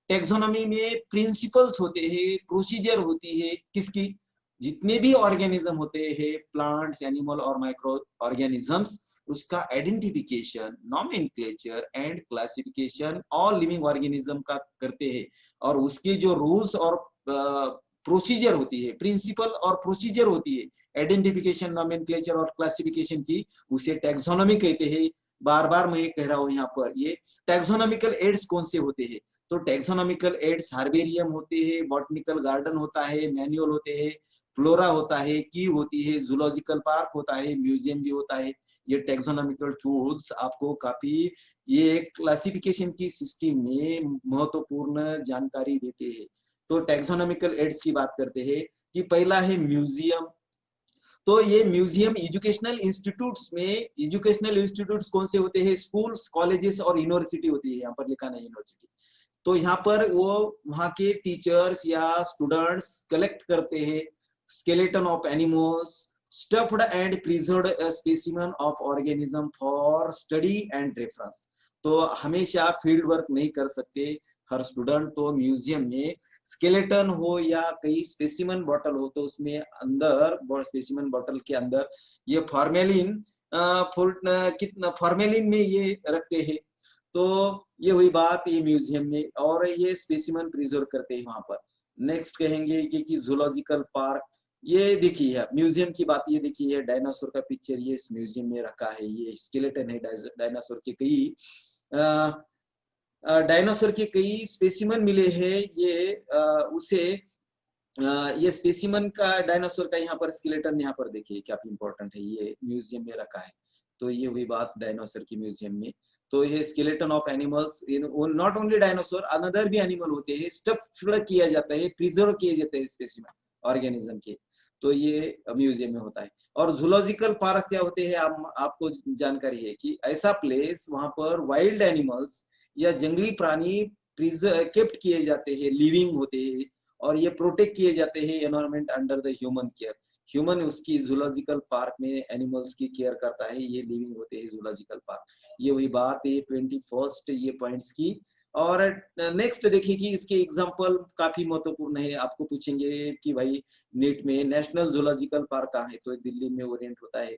टैक्सोनॉमी में प्रिंसिपल्स होते हैं, प्रोसीजर होती है किसकी, जितने भी ऑर्गेनिज्म होते हैं, प्लांट्स, एनिमल और माइक्रो ऑर्गेनिजम्स, उसका identification, nomenclature and classification all living organism का करते हैं। और उसके जो रूल्स और प्रोसीजर होती है, प्रिंसिपल और प्रोसीजर होती है आइडेंटिफिकेशन, नॉमेनक्लेचर और क्लासिफिकेशन की, उसे टैक्सोनॉमी कहते हैं। बार बार मैं कह रहा हूं यहाँ पर, ये टैक्सोनॉमिकल एड्स कौन से होते हैं, तो टैक्सोनॉमिकल एड्स हार्बेरियम होते हैं, बॉटनिकल गार्डन होता है, मैनुअल होते हैं, फ्लोरा होता है, की होती है, जूलॉजिकल पार्क होता है, म्यूजियम भी होता है। ये टैक्सोनॉमिकल टूल्स आपको काफी ये क्लासिफिकेशन की सिस्टम में महत्वपूर्ण जानकारी देते हैं। तो टैक्सोनॉमिकल एड्स की बात करते हैं कि पहला है म्यूजियम। तो ये म्यूजियम एजुकेशनल इंस्टीट्यूट्स में, एजुकेशनल इंस्टीट्यूट्स कौन से होते हैं, स्कूल्स, कॉलेजेस और यूनिवर्सिटी होती है, यहाँ पर लिखा नहीं यूनिवर्सिटी। तो यहाँ पर वो वहाँ के टीचर्स या स्टूडेंट्स कलेक्ट करते हैं skeleton of animals, stuffed and preserved a specimen of organism for study and reference। तो हमेशा फील्ड वर्क नहीं कर सकते हर स्टूडेंट, तो म्यूजियम में स्केलेटन हो या कई स्पेसिमन बॉटल हो, तो उसमें अंदर स्पेसिमन बॉटल के अंदर ये फॉर्मेलिन कितना फॉर्मेलिन में ये रखते हैं। तो ये हुई बात ये म्यूजियम में, और ये स्पेसिमन प्रिजर्व करते हैं वहां पर। नेक्स्ट कहेंगे कि जूलॉजिकल पार्क, ये देखिए म्यूजियम की बात, ये देखिए डायनासोर का पिक्चर ये इस म्यूजियम में रखा है। ये स्केलेटन है डायनासोर के, कई डायनासोर के कई स्पेसिमन मिले हैं। ये उसे ये स्पेसिमन का डायनासोर का यहाँ पर स्केलेटन यहाँ पर देखिए क्या इंपॉर्टेंट है, ये म्यूजियम में रखा है। तो ये हुई बात डायनासोर की म्यूजियम में। तो ये skeleton of animals, not only dinosaur, another भी एनिमल होते हैं, स्टफ किया जाता है, प्रिजर्व किए जाते हैं स्पेसिमन ऑर्गेनिज्म के। तो ये म्यूजियम में होता है। और जूलॉजिकल पार्क क्या होते हैं, आपको जानकारी है कि ऐसा प्लेस वहां पर वाइल्ड एनिमल्स या जंगली प्राणी केप्ट किए जाते हैं, लिविंग होते हैं, और ये प्रोटेक्ट किए जाते हैं environment under the human care. Human उसकी जूलॉजिकल पार्क में एनिमल्स की केयर करता है, ये लिविंग होते हैं जूलॉजिकल पार्क। ये हुई बात है 21st ये पॉइंट्स की। और नेक्स्ट देखिए कि इसके एग्जांपल काफी महत्वपूर्ण है, आपको पूछेंगे कि भाई नीट में नेशनल जूलॉजिकल पार्क कहाँ है, तो दिल्ली में ओरिएंट होता है।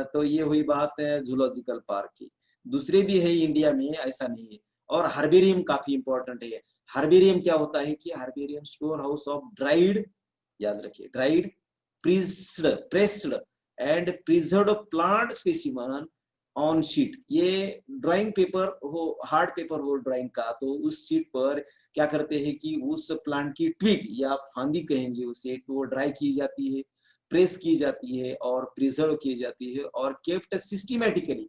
तो ये हुई बात है जूलॉजिकल पार्क की। दूसरे भी है इंडिया में, ऐसा नहीं है। और हार्बेरियम काफी इंपॉर्टेंट है। हार्बेरियम क्या होता है कि herbarium store house of dried, याद रखिए dried, pressed and preserved plant specimen on sheet. ये ड्राइंग पेपर हो, हार्ड पेपर हो ड्राइंग का, तो उस शीट पर क्या करते हैं कि उस प्लांट की ट्विग या फांदी कहेंगे उसे, तो ड्राई की जाती है, प्रेस की जाती है और प्रिजर्व की जाती है, और kept systematically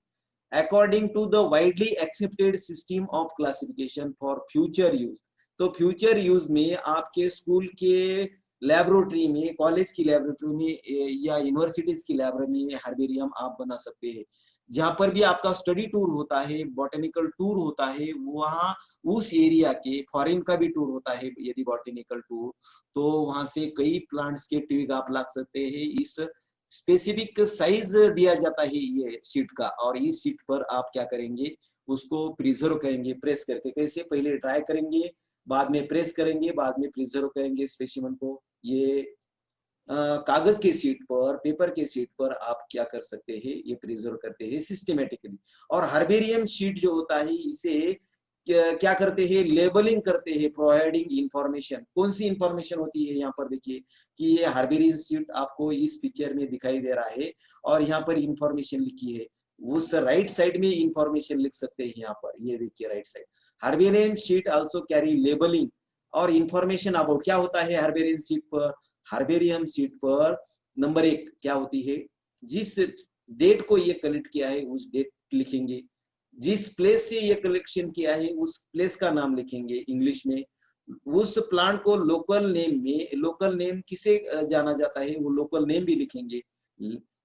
according to the widely accepted system of classification for future use. तो फ्यूचर यूज में आपके स्कूल के लेबोरेटरी में, कॉलेज की लेबोरेटरी में या यूनिवर्सिटीज की लाइब्रेरी में हर्बेरियम आप बना सकते हैं। जहाँ पर भी आपका स्टडी टूर होता है, बॉटेनिकल टूर होता है, वहाँ उस एरिया के फॉरेन का भी टूर होता है यदि बॉटेनिकल टूर, तो वहां से कई प्लांट्स के ट्विग आप ला सकते हैं। इस स्पेसिफिक साइज दिया जाता है ये शीट का, और इस शीट पर आप क्या करेंगे, उसको प्रिजर्व करेंगे प्रेस करके। कैसे, पहले ड्राई करेंगे, बाद में प्रेस करेंगे, बाद में प्रिजर्व करेंगे स्पेसिमन को। ये कागज के शीट पर, पेपर के शीट पर आप क्या कर सकते हैं, ये प्रिजर्व करते हैं सिस्टमेटिकली। और हर्बेरियम शीट जो होता है, इसे क्या करते हैं, लेबलिंग करते हैं, प्रोवाइडिंग इंफॉर्मेशन। कौन सी इंफॉर्मेशन होती है, यहाँ पर देखिए कि ये हर्बेरियम शीट आपको इस पिक्चर में दिखाई दे रहा है, और यहाँ पर इंफॉर्मेशन लिखी है। उस राइट साइड में इंफॉर्मेशन लिख सकते हैं, यहाँ पर ये देखिए right side. Herbarium sheet also carry labelling और इंफॉर्मेशन अबाउट। क्या होता है हर्बेरियम शीट पर, हर्बेरियम शीट पर नंबर 1 क्या होती है, जिस डेट को ये कलेक्ट किया है उस डेट लिखेंगे, जिस प्लेस से ये कलेक्शन किया है उस प्लेस का नाम लिखेंगे इंग्लिश में, उस प्लांट को लोकल नेम में, लोकल नेम किसे जाना जाता है वो लोकल नेम भी लिखेंगे।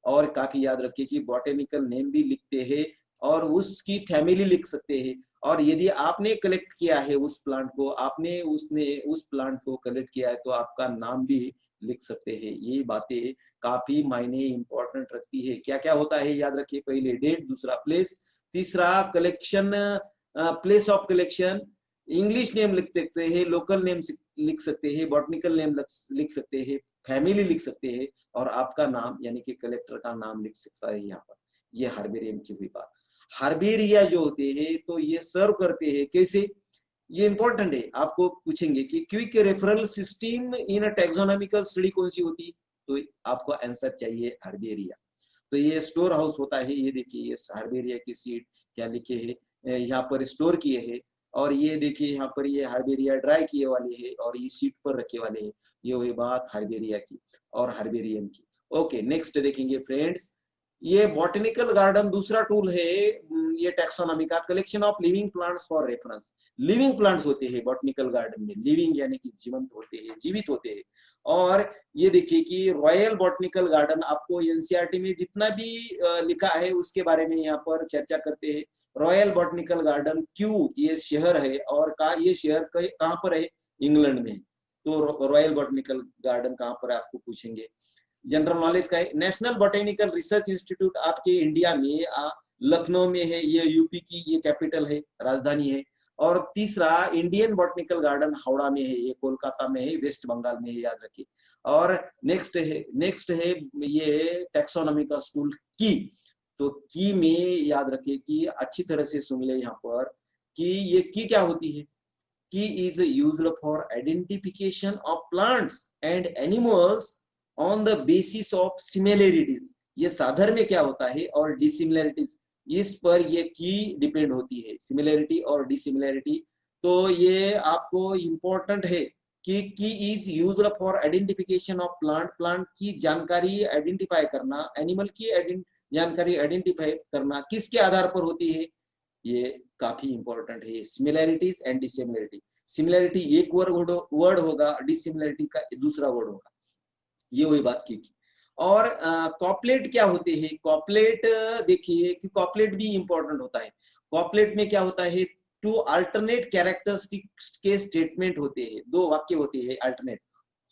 और काफी याद रखिए कि बॉटेनिकल नेम भी लिखते हैं और उसकी फैमिली लिख सकते हैं। और यदि आपने कलेक्ट किया है उस प्लांट को, आपने उसने उस प्लांट को कलेक्ट किया है, तो आपका नाम भी लिख सकते हैं। ये बातें काफी मायने इंपॉर्टेंट रखती है। क्या क्या होता है याद रखिए, पहले डेट, दूसरा प्लेस, तीसरा collection, place of collection, English name लिख सकते हैं, लोकल नेम लिख सकते हैं, बॉटनिकल नेम लिख सकते हैं, फैमिली लिख सकते हैं, और आपका नाम यानी कि कलेक्टर का नाम लिख सकता है यहाँ पर। ये हार्बेरियम की हुई बात। हार्बेरिया जो होते हैं तो ये सर्व करते हैं कैसे, ये इंपॉर्टेंट है, आपको पूछेंगे कि quick referral system in taxonomical study कौन सी होती, तो आपको आंसर चाहिए हार्बेरिया। तो ये स्टोर हाउस होता है, ये देखिए ये हार्बेरिया की सीट क्या लिखे है यहाँ पर स्टोर किए हैं, और ये देखिए यहाँ पर ये हार्बेरिया ड्राई किए वाले हैं और ये सीट पर रखे वाले हैं। ये हुई बात हार्बेरिया की और हार्बेरियम की। ओके, नेक्स्ट देखेंगे फ्रेंड्स, ये बॉटनिकल गार्डन दूसरा टूल है, ये टैक्सोनॉमी का, collection of living plants for reference. Living plants होते हैं बॉटनिकल गार्डन में, लिविंग यानी कि जीवंत होते हैं, जीवित होते हैं। और ये देखिए कि रॉयल बॉटनिकल गार्डन, आपको एनसीईआरटी में जितना भी लिखा है उसके बारे में यहाँ पर चर्चा करते हैं। रॉयल बॉटनिकल गार्डन क्यों, ये शहर है, और ये शहर कहाँ पर है, इंग्लैंड में। तो रॉयल बॉटनिकल गार्डन कहाँ पर है आपको पूछेंगे, जनरल नॉलेज का है। नेशनल बॉटेनिकल रिसर्च इंस्टीट्यूट आपके इंडिया में लखनऊ में है, ये यूपी की ये कैपिटल है, राजधानी है। और तीसरा इंडियन बॉटनिकल गार्डन हावड़ा में है, ये कोलकाता में है, वेस्ट बंगाल में है, याद रखिए। और नेक्स्ट है ये टैक्सोनॉमी का स्कूल की। तो की में याद रखिए कि अच्छी तरह से सुन ले यहाँ पर कि ये की क्या होती है। की is used for identification of plants and animals on the basis of similarities. ये साधर में क्या होता है और डिसिमिलैरिटीज, इस पर ये की डिपेंड होती है, सिमिलैरिटी और डिसिमिलैरिटी। तो ये आपको इंपॉर्टेंट है कि की is used for identification of plant, plant की जानकारी आइडेंटिफाई करना, एनिमल की जानकारी आइडेंटिफाई करना किसके आधार पर होती है, ये काफी इंपॉर्टेंट है। सिमिलैरिटीज एंड डिसिमिलैरिटी, सिमिलैरिटी एक वर्ड होगा, डिसिमिलैरिटी का दूसरा वर्ड होगा, ये वही बात की। और कॉपलेट क्या होते हैं, कॉपलेट देखिए कि कॉपलेट भी इंपॉर्टेंट होता है। कॉपलेट में क्या होता है, टू अल्टरनेट कैरेक्टरिस्टिक्स के स्टेटमेंट होते हैं, दो वाक्य होते हैं अल्टरनेट,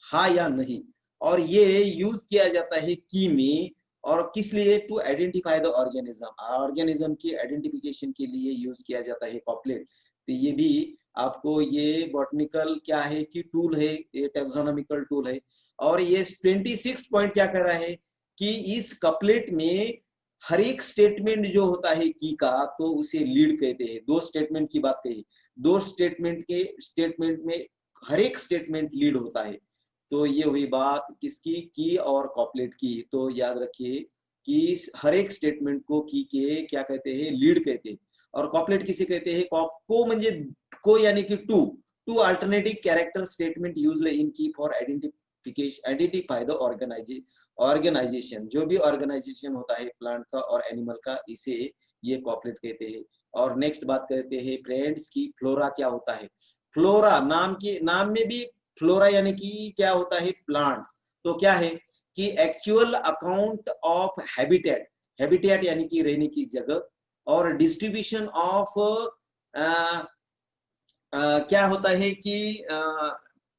हाँ या नहीं। और ये यूज किया जाता है की में, और किस लिए, to identify the organism, organism की आइडेंटिफिकेशन के लिए यूज किया जाता है कॉपलेट। तो ये भी आपको, ये बॉटनिकल क्या है कि टूल है, ये टैक्सोनॉमिकल टूल है। और ये 26 पॉइंट क्या कर रहा है कि इस कपलेट में हर एक स्टेटमेंट जो होता है की का, तो उसे लीड कहते हैं। दो स्टेटमेंट की बात कही, दो स्टेटमेंट में हर एक स्टेटमेंट लीड होता है। तो ये हुई बात किसकी, की और कॉपलेट की। तो याद रखिए कि हर एक स्टेटमेंट को की के क्या कहते हैं, लीड कहते हैं। और कॉपलेट किसे कहते हैं, को म्हणजे को यानी कि two alternative character statement used in key for identify the organisation, जो भी ऑर्गेनाइजेशन होता है प्लांट का और एनिमल का, इसे ये कॉपलेट कहते हैं। और नेक्स्ट बात कहते हैं फ्रेंड्स की फ्लोरा क्या होता है। फ्लोरा नाम में भी फ्लोरा यानी कि क्या होता है, प्लांट्स। तो क्या है कि actual account of habitat, habitat यानी कि रहने की जगह, और डिस्ट्रीब्यूशन ऑफ क्या होता है कि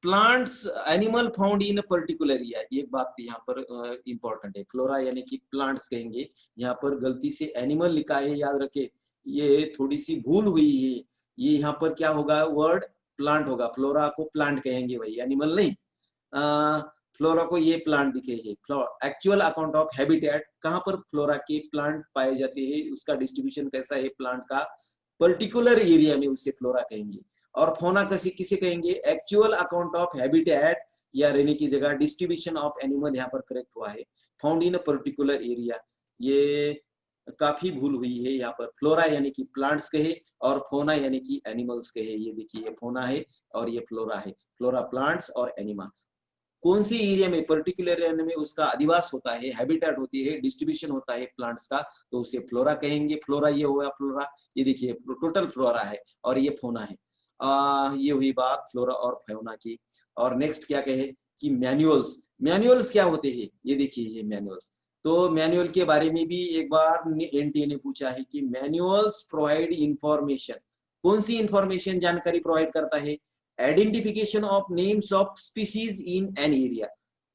plants animal found in particular area. ये बात यहाँ पर इंपॉर्टेंट है। फ्लोरा यानी कि प्लांट्स कहेंगे, यहाँ पर गलती से एनिमल लिखा है, याद रखे, ये थोड़ी सी भूल हुई है। ये यहाँ पर क्या होगा, वर्ड प्लांट होगा, फ्लोरा को प्लांट कहेंगे भाई, एनिमल नहीं। फ्लोरा को ये प्लांट दिखे है। एक्चुअल अकाउंट ऑफ हैबिटेट, कहाँ पर फ्लोरा के प्लांट पाए जाते हैं, उसका डिस्ट्रीब्यूशन कैसा है प्लांट का, पर्टिकुलर एरिया में उसे फ्लोरा कहेंगे। और फोना किसे कहेंगे, एक्चुअल अकाउंट ऑफ हैबिटेट या रहने की जगह, डिस्ट्रीब्यूशन ऑफ एनिमल यहाँ पर करेक्ट हुआ है, फाउंड इन पर्टिकुलर एरिया। ये काफी भूल हुई है यहाँ पर। फ्लोरा यानी कि प्लांट्स कहे और फोना यानी कि एनिमल्स कहे। ये देखिए, ये फोना है और ये फ्लोरा है। फ्लोरा प्लांट्स और एनिमल, कौन सी एरिया में, पर्टिकुलर एरिया में उसका अधिवास होता है, हैबिटेट होती है, डिस्ट्रीब्यूशन होता है प्लांट्स का, तो उसे फ्लोरा कहेंगे। फ्लोरा ये हुआ फ्लोरा, ये देखिए टोटल फ्लोरा है, और ये फोना है। ये हुई बात फ्लोरा और फौना की। और नेक्स्ट क्या कहे कि मैनुअल्स। मैनुअल्स क्या होते हैं, ये देखिए ये मैनुअल्स। तो मैनुअल के बारे में भी एक बार एनटीए ने पूछा है कि मैनुअल्स प्रोवाइड इंफॉर्मेशन, कौन सी इंफॉर्मेशन, जानकारी प्रोवाइड करता है, identification of names of species in an area.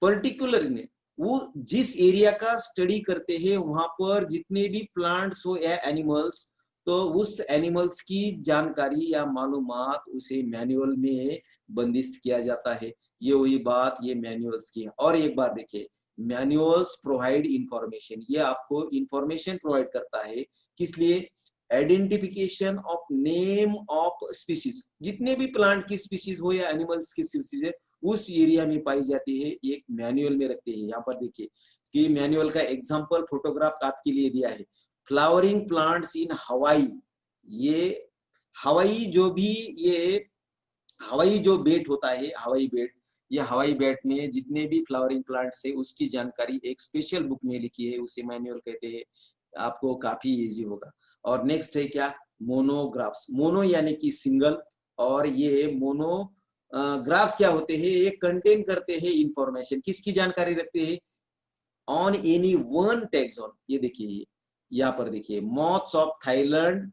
Particular में वो जिस एरिया का स्टडी करते हैं, वहां पर जितने भी प्लांट्स हो या एनिमल्स, तो उस एनिमल्स की जानकारी या मालूमात उसे मैनुअल में बंदिश किया जाता है। ये वही बात ये मैनुअल्स की है। और एक बार देखिए, मैनुअल्स प्रोवाइड इंफॉर्मेशन, ये आपको इंफॉर्मेशन प्रोवाइड करता है, किस लिए, identification of name of species, जितने भी प्लांट की स्पीसीज हो या एनिमल्स की स्पीसीज है, उस एरिया में पाई जाती है, एक मैनुअल में रखते हैं। यहाँ पर देखिए कि मैनुअल का एग्जांपल फोटोग्राफ आपके लिए दिया है, फ्लावरिंग प्लांट्स इन हवाई। ये हवाई जो भी, ये हवाई जो बेट होता है, हवाई बेट, ये हवाई बेट में जितने भी फ्लावरिंग प्लांट्स है, उसकी जानकारी एक स्पेशल बुक में लिखी है, उसे मैनुअल कहते हैं। आपको काफी इजी होगा। और नेक्स्ट है क्या, मोनोग्राफ्स। मोनो यानी कि सिंगल, और ये मोनो ग्राफ्स क्या होते हैं, ये कंटेन करते हैं इंफॉर्मेशन, किसकी जानकारी रखते हैं, ऑन एनी वन टैक्सॉन। ये देखिए यहाँ पर देखिए, मॉथ्स ऑफ थाईलैंड,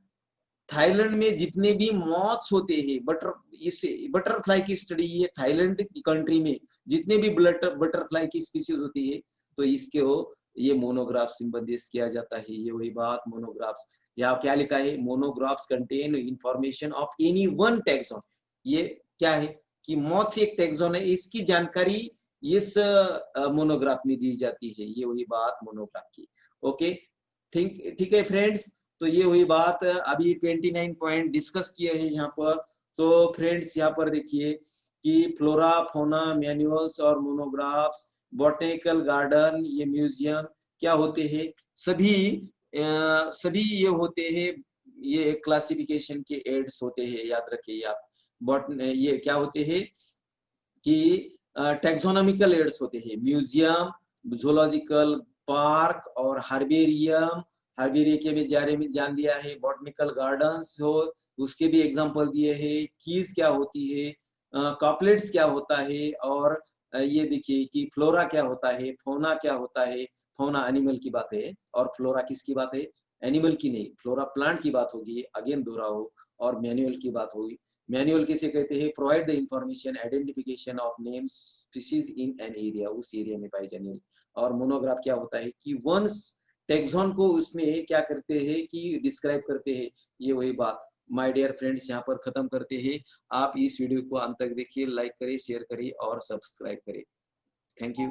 थाईलैंड में जितने भी मॉथ्स होते हैं, बटरफ्लाई की स्टडी है थाईलैंड की कंट्री में, जितने भी बटरफ्लाई की स्पीसीज होती है, तो इसके हो ये मोनोग्राफ संबंधित किया जाता है। ये वही बात मोनोग्राफ्स, यहाँ क्या लिखा है, monographs contain information of any one taxon. ये क्या है कि मॉथ्स एक टैक्सॉन है, इसकी जानकारी इस मोनोग्राफ में दी जाती है। ये वही बात मोनोग्राफ की। ओके, ठीक है फ्रेंड्स, तो ये हुई बात। अभी 29 पॉइंट डिस्कस किए हैं यहाँ पर। तो फ्रेंड्स यहाँ पर देखिए कि फ्लोरा, फौना, मैनुअल्स और मोनोग्राफ्स, बॉटनिकल गार्डन, ये म्यूजियम क्या होते हैं, सभी ये होते हैं, ये क्लासिफिकेशन के एड्स होते हैं, याद रखिए आप। ये क्या होते हैं कि टैक्सोनॉमिकल एड्स होते हैं, म्यूजियम, जूलॉजिकल पार्क और हार्बेरियम। हार्बेरियम के भी बारे में जान दिया है। बॉटनिकल गार्डन्स हो, उसके भी एग्जांपल दिए हैं। कीज क्या होती है, कॉपलेट्स क्या होता है, और ये देखिए कि फ्लोरा क्या होता है, फौना क्या होता है। फौना एनिमल की बात है, और फ्लोरा किसकी बात है, एनिमल की नहीं, फ्लोरा प्लांट की बात होगी, अगेन दोहराओ। और मैनुअल की बात होगी। मैनुअल किसे कहते हैं, provide the information, identification of names species in an area, उस एरिया में पाई जाने। और मोनोग्राफ क्या होता है कि वन टैक्सॉन को उसमें क्या करते हैं कि डिस्क्राइब करते हैं। ये वही बात माय डियर फ्रेंड्स यहाँ पर खत्म करते हैं। आप इस वीडियो को अंत तक देखिए, लाइक करिए, शेयर करिए और सब्सक्राइब करिए। Thank you.